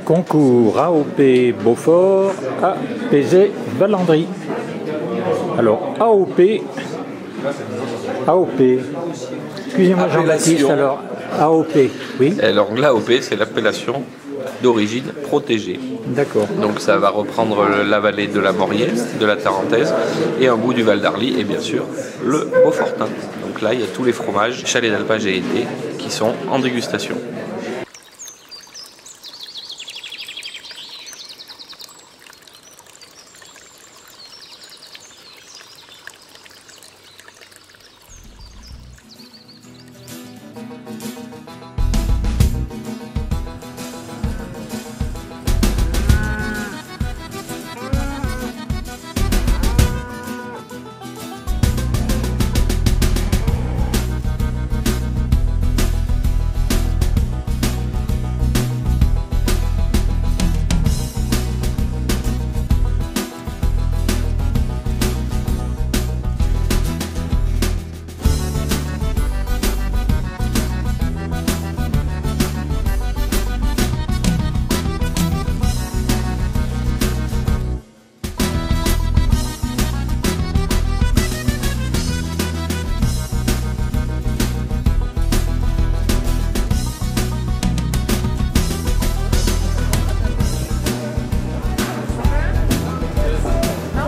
Concours AOP Beaufort, APZ Valandry. Alors AOP, excusez-moi Jean-Baptiste, alors AOP, oui. Alors l'AOP, c'est l'appellation d'origine protégée. D'accord. Donc ça va reprendre la vallée de la Maurienne, de la Tarentaise et un bout du Val d'Arly et bien sûr le Beaufortin. Donc là il y a tous les fromages, chalets d'alpage et été qui sont en dégustation.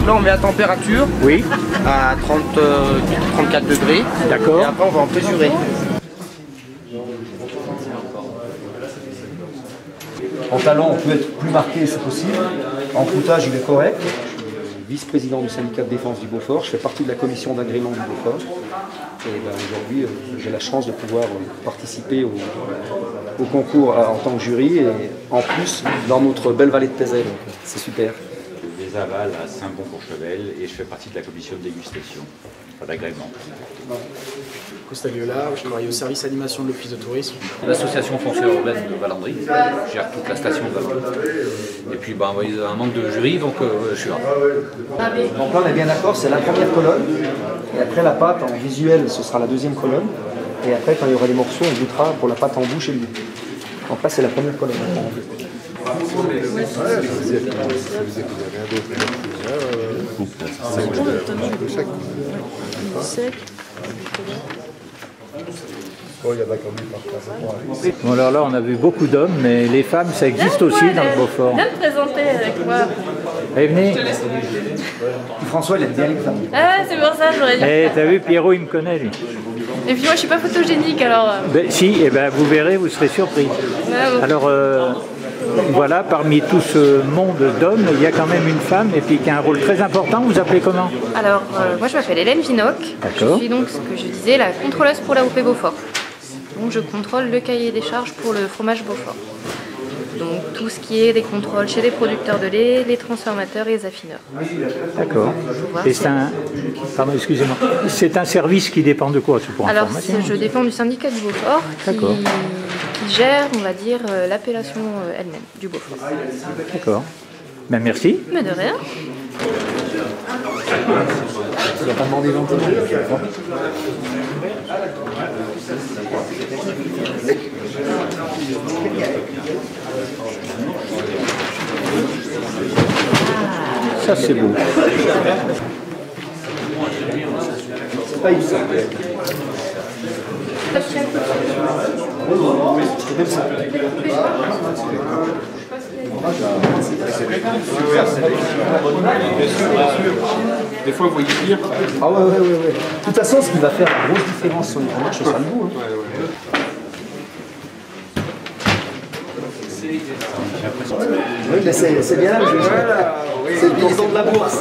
Là on met à température, Oui, à 34 degrés. d'accord. Et après on va en mesurer. En talent, on peut être plus marqué, c'est possible. En croûtage, il est correct. Je suis vice-président du syndicat de défense du Beaufort. Je fais partie de la commission d'agrément du Beaufort. Et ben, aujourd'hui, j'ai la chance de pouvoir participer au concours en tant que jury. Et en plus, dans notre belle vallée de Pézet. Donc c'est super. Des avals à Saint-Bon-Courchevel et je fais partie de la commission de dégustation, pas d'agrément. Costa Viola, je travaille au service animation de l'office de tourisme. L'association foncière urbaine de Valandry, je gère toute la station de Valandry. Et puis il y a un manque de jury, donc je suis là. Donc là, on est bien d'accord, c'est la première colonne. Et après, la pâte en visuel, ce sera la deuxième colonne. Et après, quand il y aura les morceaux, on goûtera pour la pâte en bouche et le goût. Donc là, c'est la première colonne. Bon alors là on a vu beaucoup d'hommes, mais les femmes ça existe aussi dans le Beaufort. Viens te présenter avec moi. Allez venez. François, il aime bien les femmes. Ah c'est pour ça j'aurais dit. Eh t'as vu Pierrot il me connaît lui. Et puis moi je suis pas photogénique alors. Ben, si, et ben vous verrez, vous serez surpris. Bon. Alors voilà, parmi tout ce monde d'hommes, il y a quand même une femme et puis qui a un rôle très important. Vous appelez comment? Alors moi je m'appelle Hélène Vinoc. Je D'accord. suis donc ce que je disais la contrôleuse pour la l'AOP Beaufort. Donc je contrôle le cahier des charges pour le fromage Beaufort. Donc tout ce qui est des contrôles chez les producteurs de lait, les transformateurs et les affineurs. D'accord. Et c'est un... Pardon, excusez-moi. C'est un service qui dépend de quoi, c'est pour Alors information? je dépends du syndicat du Beaufort qui gère, on va dire, l'appellation elle-même du Beaufort. D'accord. Ben merci. Mais de rien. Tu vas pas demander gentiment. Ça c'est beau. C'est pas évident. Des fois, vous voyez pire. Ah ouais. De toute façon, ce qui va faire la grosse différence sur le fromage, ce sera le goût. Oui, mais c'est bien, c'est le paysan de la bourse.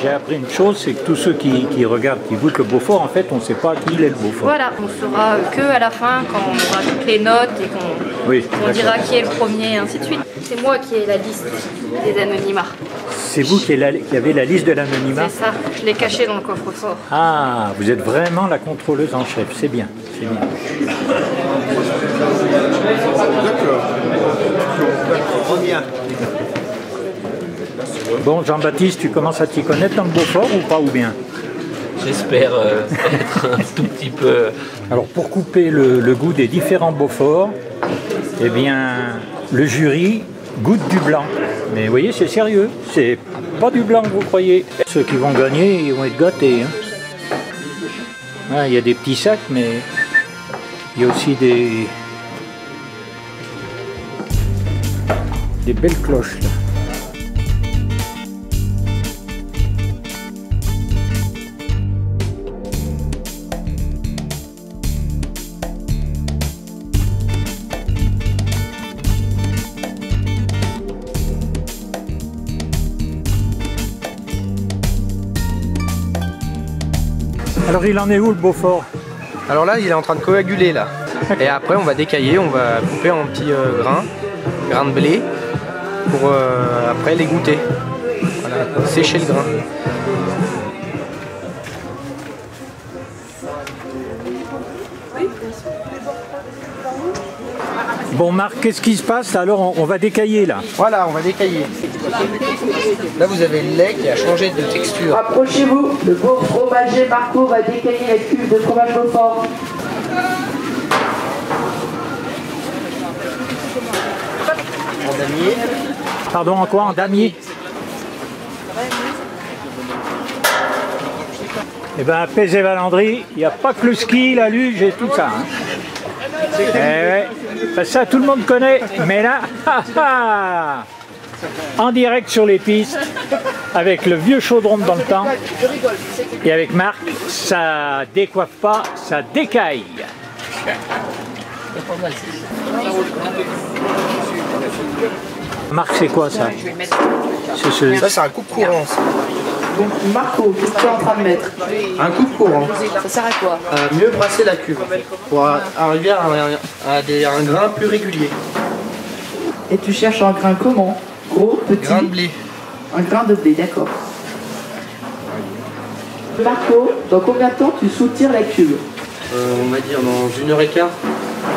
J'ai appris une chose, c'est que tous ceux qui regardent, qui goûtent le Beaufort, en fait, on ne sait pas qui est le Beaufort. Voilà, on saura que à la fin, quand on aura toutes les notes et qu'on dira qui est le premier et ainsi de suite. C'est moi qui ai la liste des anonymats. c'est vous qui avez la liste de l'anonymat? C'est ça, je l'ai caché dans le coffre-fort. Ah, vous êtes vraiment la contrôleuse en chef, c'est bien, c'est bien. Bon, Jean-Baptiste, tu commences à t'y connaître dans le Beaufort ou pas, ou bien? J'espère être un tout petit peu... Alors, pour couper le goût des différents Beauforts, eh bien, le jury goûte du blanc. Mais vous voyez, c'est sérieux, c'est pas du blanc que vous croyez. Ceux qui vont gagner, ils vont être gâtés. Hein. Ah, il y a des petits sacs, mais il y a aussi des belles cloches là. Alors il en est où le Beaufort? Alors là, il est en train de coaguler là. Et après, on va décailler, on va couper en petits grains de blé pour après les goûter. Voilà, sécher le grain. Bon Marc, qu'est-ce qui se passe? Alors on va décailler là. Voilà, on va décailler. Là, vous avez le lait qui a changé de texture. Approchez-vous, le beau fromager Marco va décailler la cuve de fromage Beaufort. En damier. Pardon, en quoi? En damier? Eh bien, à Pézé-Valandry, il n'y a pas que le ski, la luge et tout ça. Hein. Eh ouais. Enfin, ça, tout le monde connaît. Mais là, en direct sur les pistes, avec le vieux chaudron dans le temps, et avec Marc, ça décoiffe pas, ça décaille. Marc, c'est quoi ça? Ça, c'est un coupe-courant. Donc Marco, qu'est-ce que tu es en train de mettre? Un coupe-courant. Ça sert à quoi? Mieux brasser la cuve pour arriver à un grain plus régulier. Et tu cherches un grain comment? Gros, petit? Grain de blé. Un grain de blé, d'accord. Marco, dans combien de temps tu soutires la cuve? On va dire dans 1h15.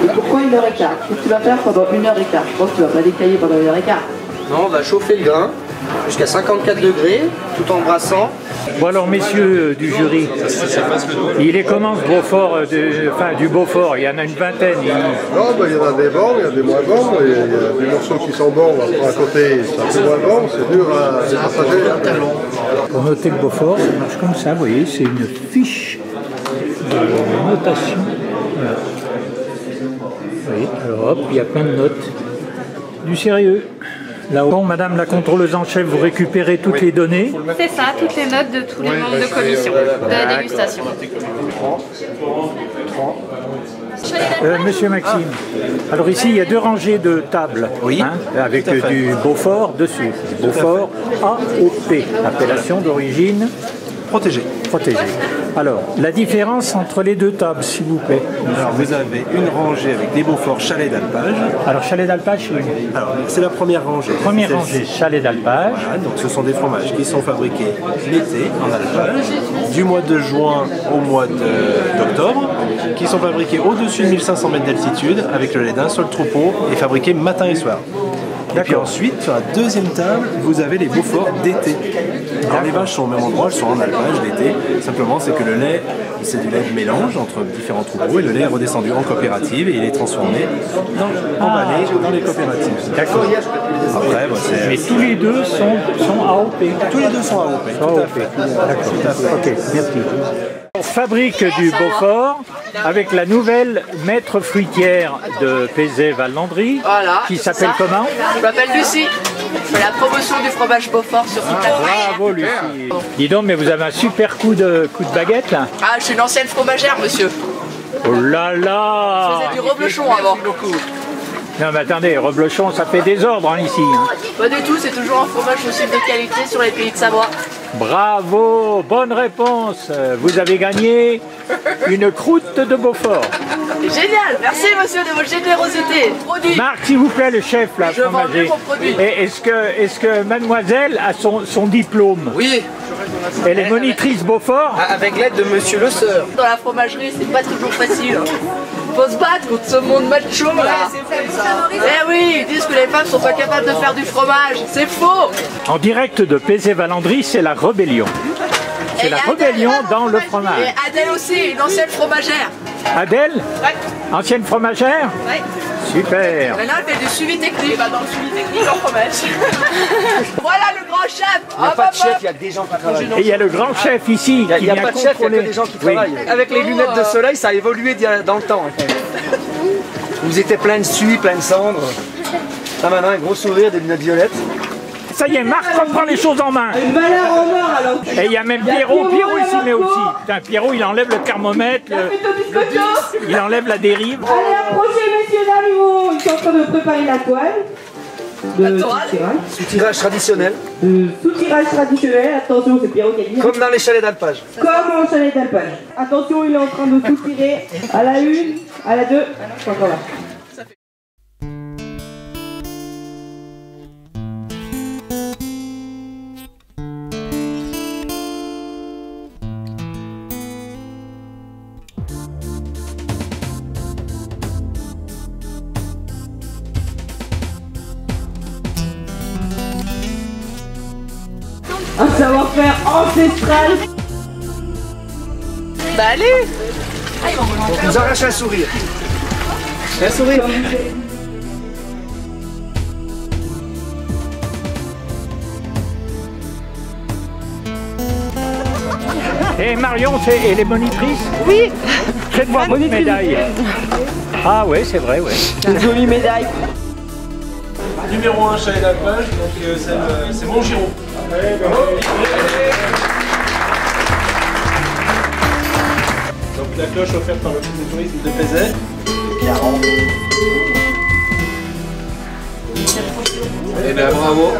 Et pourquoi 1h15? Qu'est-ce que tu vas faire pendant 1h15? Je pense que tu vas pas décailler pendant 1h15. Non, on va chauffer le grain jusqu'à 54 degrés tout en brassant. Bon alors messieurs du jury, il est comment ce Beaufort, du Beaufort? Il y en a une vingtaine. Non, il y en a des bons, il y a des moins bons, il y a des morceaux qui sont bons, à côté c'est un peu moins bon, c'est dur à départager. Pour noter le Beaufort, ça marche comme ça, vous voyez, c'est une fiche de notation. Voilà. Vous voyez, alors hop, il y a plein de notes. Du sérieux. Là, bon, madame la contrôleuse en chef, vous récupérez toutes les données. C'est ça, toutes les notes de tous les membres de commission de la dégustation. Monsieur Maxime, alors ici il y a 2 rangées de tables, oui, hein, avec du Beaufort dessus. Beaufort AOP, appellation d'origine protégée. Alors, la différence entre les 2 tables, s'il vous plaît. Alors, vous avez une rangée avec des Beaufort chalet d'alpage. Alors, chalet d'alpage, c'est Alors, c'est la première rangée. Première rangée, chalet d'alpage. Voilà, donc ce sont des fromages qui sont fabriqués l'été en alpage, du mois de juin au mois d'octobre, qui sont fabriqués au-dessus de 1500 mètres d'altitude avec le lait d'un seul troupeau et fabriqués matin et soir. Et puis ensuite, sur la deuxième table, vous avez les Beaufort d'été. Alors les vaches sont au même endroit, elles sont en alpage l'été. Simplement, c'est que le lait, c'est du lait de mélange entre différents troupeaux et le lait est redescendu en coopérative et il est transformé, emballé dans les coopératives. D'accord. Après, c'est... Mais tous les deux sont AOP. Tous les deux sont AOP. Tout à fait. D'accord. Ok, merci. On fabrique du Beaufort avec la nouvelle maître fruitière de Pézé-Valandry, voilà, qui s'appelle comment? Je m'appelle Lucie. Je fais la promotion du fromage Beaufort sur toute la France. Bravo Lucie. Dis donc, mais vous avez un super coup de baguette là. Ah, je suis une ancienne fromagère, monsieur. Oh là là. Je faisais du reblochon avant. Non mais attendez, reblochon, ça fait désordre ici. Hein. Pas du tout, c'est toujours un fromage aussi de qualité sur les pays de Savoie. Bravo, bonne réponse. Vous avez gagné une croûte de Beaufort. Génial, merci monsieur de votre générosité. Produit. Marc, s'il vous plaît, le chef, là, Je vends fromager. mon produit. Est-ce que mademoiselle a son diplôme? Oui. Elle est monitrice Beaufort? Avec l'aide de monsieur Le Seur. Dans la fromagerie, c'est pas toujours facile. Faut se battre contre ce monde macho là. Eh oui, ils disent que les femmes sont pas capables de faire du fromage. C'est faux. En direct de Pézé-Valandry, c'est la rébellion. C'est la rébellion dans le fromage. Et Adèle aussi, une ancienne fromagère. Adèle? Ouais. Ancienne fromagère? Ouais. Super. Maintenant, elle fait du suivi technique. Dans le suivi technique en fromage. Voilà le grand chef. Il n'y a pas de chef, il y a des gens qui travaillent. Et il y a le grand chef ici. Il n'y a pas de chef, il y a que des gens qui travaillent. Avec les lunettes de soleil, ça a évolué dans le temps. Vous étiez plein de suie, plein de cendres. Là maintenant, un gros sourire, des lunettes violettes. Ça y est, Marc reprend les choses en main. Une valeur en or alors. Et il y a même Pierrot. Pierrot ici met aussi. Putain, Pierrot, il enlève le thermomètre. Il enlève la dérive. Allez, approchez messieurs, dames, ils sont en train de préparer la toile. De sous-tirage. Sous-tirage traditionnel. Sous-tirage traditionnel, attention, c'est Pierrot qui a dit. Comme dans les chalets d'alpage. Comme en chalet d'alpage. Attention, il est en train de sous-tirer à la 1, à la 2. C'est encore là. Un savoir-faire ancestral. Bah allez. On vous arrache un sourire. Un sourire. Et Marion, elle est monitrice? Oui. Faites-moi votre médaille. Ah ouais, c'est vrai, ouais. Une jolie médaille. Numéro 1 chalet d'alpage, donc c'est Montgiraud. Donc la cloche offerte par l'Office de tourisme de Pézet. Eh bien bravo.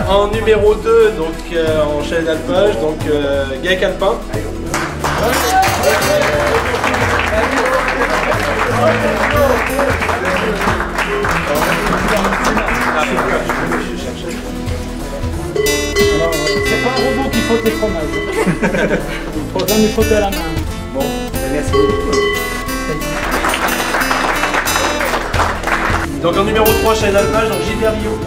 En numéro 2, donc en chalet d'alpage, donc Gaec Alpin. C'est pas un robot qui faut tes fromages. Il programme les photos à la main. Bon, merci beaucoup. Donc en numéro 3, chalet d'alpage, donc Gilbert Rio.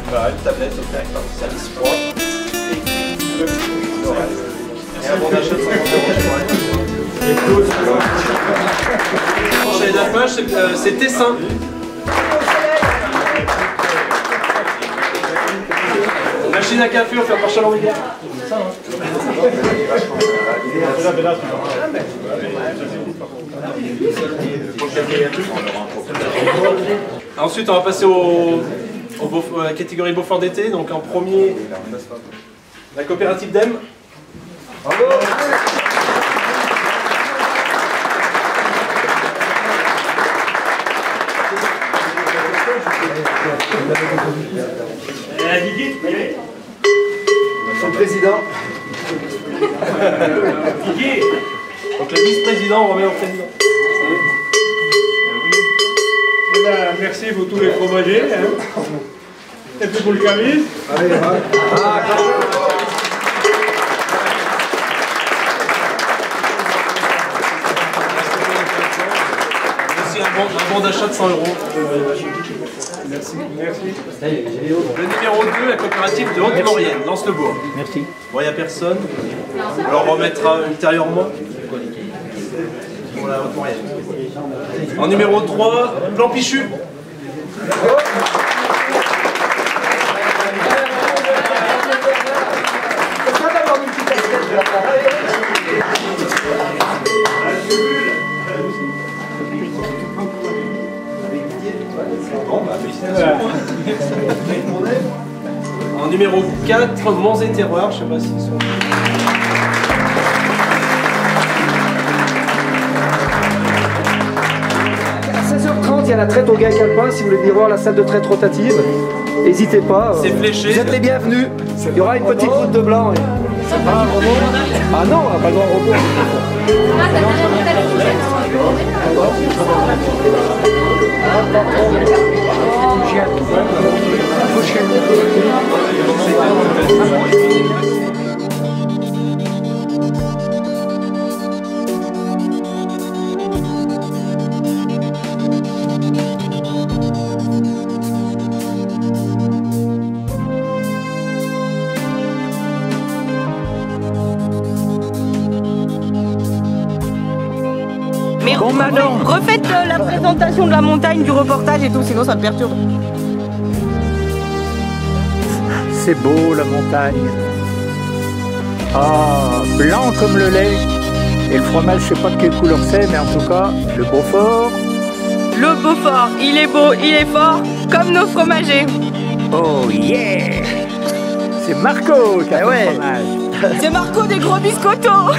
Voilà, une tablette offerte par le service froid. Et un bon d'achat de 50 €. Chalet d'alpage, c'est Tessin. Machine à café offerte par Chalon-Rivière. Ensuite, on va passer à la catégorie Beaufort d'été. Donc en premier, la coopérative d'Em. Son président. Donc le vice-président, on remet au président. Eh ben, merci pour tous les fromagers. Hein. Et puis pour le camis. Allez, Aussi un bon d'achat de 100 €. Merci. Merci. Le numéro 2, la coopérative de Haute-Maurienne, Lens-le-Bourg. Merci. Bon, il n'y a personne. Alors on remettra ultérieurement pour la Haute-Maurienne. En numéro 3, Plan Pichu. En numéro 4, Monts et Terroirs, je sais pas s'ils sont... À 16h30, contre, il y a la traite au Gaec Alpin, si vous voulez venir voir la salle de traite rotative. N'hésitez pas. C'est fléché. Vous êtes les bienvenus. Il y aura une petite route de blanc. C'est pas un robot. Ah non, on n'a pas le droit au robot. Mais Bon, Manon. refaites la présentation de la montagne, du reportage et tout, sinon ça me perturbe. C'est beau la montagne. Ah, blanc comme le lait. Et le fromage, je sais pas de quelle couleur c'est, mais en tout cas, le Beaufort. Le Beaufort, il est beau, il est fort, comme nos fromagers. Oh yeah! C'est Marco qui a fait le fromage. C'est Marco des gros biscottos.